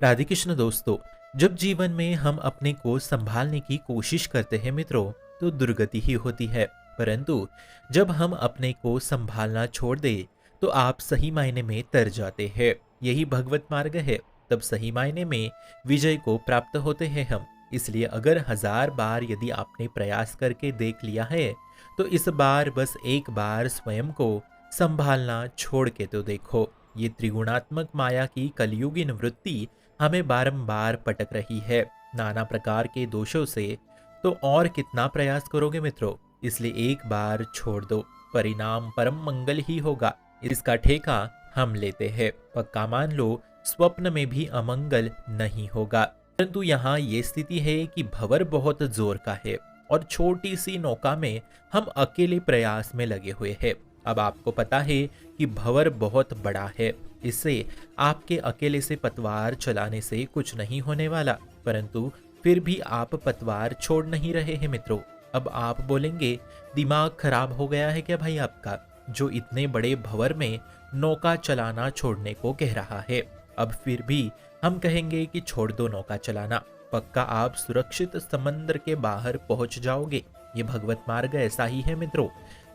राधे कृष्ण दोस्तों। जब जीवन में हम अपने को संभालने की कोशिश करते हैं मित्रों, तो दुर्गति ही होती है। परंतु जब हम अपने को संभालना छोड़ दें, तो आप सही मायने में तर जाते हैं। यही भगवत मार्ग है। तब सही मायने में विजय को प्राप्त होते हैं हम। इसलिए अगर 1000 बार यदि आपने प्रयास करके देख लिया है, तो इस बार बस एक बार स्वयं को संभालना छोड़ के तो देखो। ये त्रिगुणात्मक माया की कलयुगीन वृत्ति हमें बारंबार पटक रही है, नाना प्रकार के दोषों से। तो और कितना प्रयास करोगे मित्रों? इसलिए एक बार छोड़ दो, परिणाम परम मंगल ही होगा। इसका ठेका हम लेते हैं। पक्का मान लो, स्वप्न में भी अमंगल नहीं होगा। परंतु यहाँ ये स्थिति है कि भंवर बहुत जोर का है और छोटी सी नौका में हम अकेले प्रयास में लगे हुए हैं। अब आपको पता है कि भंवर बहुत बड़ा है, इससे आपके अकेले से पतवार चलाने से कुछ नहीं होने वाला। परंतु फिर भी आप पतवार छोड़ नहीं रहे हैं मित्रों। अब आप बोलेंगे, दिमाग खराब हो गया है क्या भाई आपका, जो इतने बड़े भंवर में नौका चलाना छोड़ने को कह रहा है। अब फिर भी हम कहेंगे कि छोड़ दो नौका चलाना, पक्का आप सुरक्षित समंदर के बाहर पहुंच जाओगे। ये भगवत मार्ग ऐसा ही है मित्रों।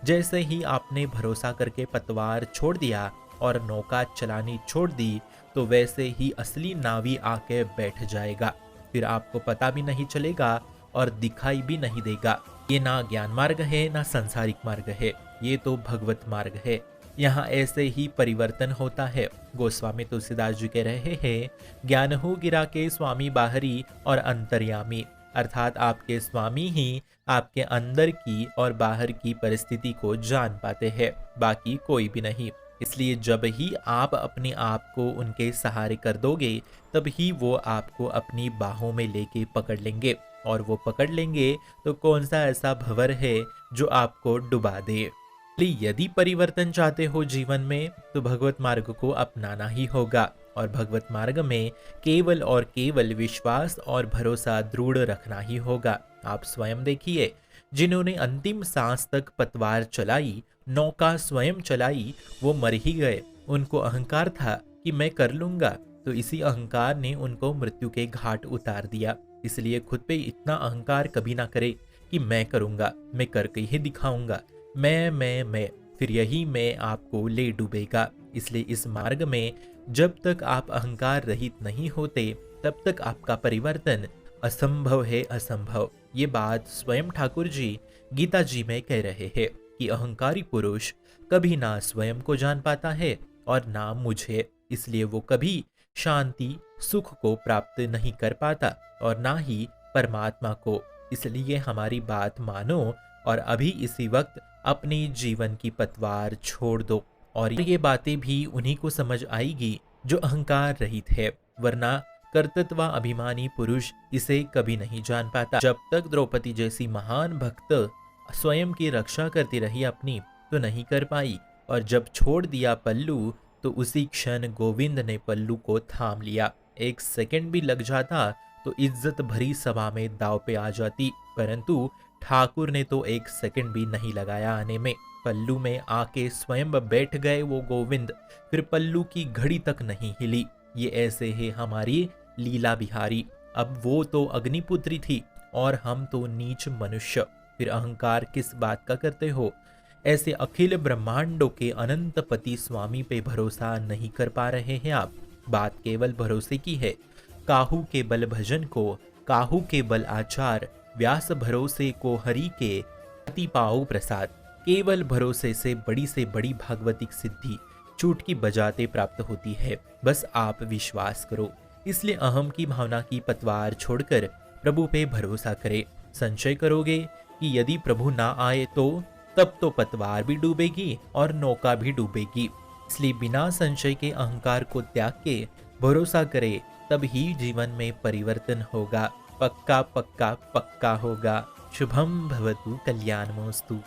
जैसे ही आपने भरोसा करके पतवार छोड़ दिया और नौका चलानी छोड़ दी, तो वैसे ही असली नावी आके बैठ जाएगा। फिर आपको पता भी नहीं चलेगा और दिखाई भी नहीं देगा। ये ना ज्ञान मार्ग है, ना सांसारिक मार्ग है, ये तो भगवत मार्ग है। यहाँ ऐसे ही परिवर्तन होता है। गोस्वामी तुलसीदास जी कह रहे हैं, ज्ञान हो गिरा के स्वामी बाहरी और अंतर्यामी। अर्थात आपके स्वामी ही आपके अंदर की और बाहर की परिस्थिति को जान पाते हैं, बाकी कोई भी नहीं। इसलिए जब ही आप अपने आप को उनके सहारे कर दोगे, तब ही वो आपको अपनी बाहों में लेके पकड़ लेंगे। और वो पकड़ लेंगे तो कौन सा ऐसा भंवर है जो आपको डुबा दे। इसलिए यदि परिवर्तन चाहते हो जीवन में, तो भगवत मार्ग को अपनाना ही होगा। और भगवत मार्ग में केवल और केवल विश्वास और भरोसा दृढ़ रखना ही होगा। आप स्वयं देखिए, जिन्होंने अंतिम सांस तक पतवार चलाई, नौका स्वयं चलाई, वो मर ही गए। उनको अहंकार था कि मैं कर लूंगा, तो इसी अहंकार ने उनको मृत्यु के घाट उतार दिया। इसलिए खुद पे इतना अहंकार कभी ना करे कि मैं करूंगा, मैं करके ही दिखाऊंगा, मैं। फिर यही मैं आपको ले डूबेगा। इसलिए इस मार्ग में जब तक आप अहंकार रहित नहीं होते, तब तक आपका परिवर्तन असंभव है, असंभव। ये बात स्वयं ठाकुर जी गीता जी में कह रहे हैं कि अहंकारी पुरुष कभी ना स्वयं को जान पाता है और ना मुझे। इसलिए वो कभी शांति सुख को प्राप्त नहीं कर पाता और ना ही परमात्मा को। इसलिए हमारी बात मानो और अभी इसी वक्त अपने जीवन की पतवार छोड़ दो। और ये बातें भी उन्हीं को समझ आएगी जो अहंकार रहित है, वरना कर्तृत्व अभिमानी पुरुष इसे कभी नहीं जान पाता। जब तक द्रौपदी जैसी महान भक्त स्वयं की रक्षा करती रही अपनी, तो नहीं कर पाई। और जब छोड़ दिया पल्लू, तो उसी क्षण गोविंद ने पल्लू को थाम लिया। एक सेकंड भी लग जाता तो इज्जत भरी सभा में दाव पे आ जाती। परंतु ठाकुर ने तो एक सेकंड भी नहीं लगाया आने में। पल्लू में आके स्वयं बैठ गए वो गोविंद। फिर पल्लू की घड़ी तक नहीं हिली। ये ऐसे है हमारी लीला बिहारी। अब वो तो अग्निपुत्री थी और हम तो नीच मनुष्य। फिर अहंकार किस बात का करते हो? ऐसे अखिल ब्रह्मांडों के अनंत पति स्वामी पे भरोसा नहीं कर पा रहे हैं आप। बात केवल भरोसे की है। काहू के बल भजन को, काहू के बल आचार, व्यास भरोसे को हरि के अति पाओ प्रसाद। केवल भरोसे से बड़ी भागवतिक सिद्धि चुटकी बजाते प्राप्त होती है। बस आप विश्वास करो। इसलिए अहम की भावना की पतवार छोड़कर प्रभु पे भरोसा करें। संशय करोगे कि यदि प्रभु ना आए तो तब तो पतवार भी डूबेगी और नौका भी डूबेगी। इसलिए बिना संशय के अहंकार को त्याग के भरोसा करे, तब ही जीवन में परिवर्तन होगा। पक्का पक्का पक्का होगा। शुभम भवतु कल्याणमस्तु।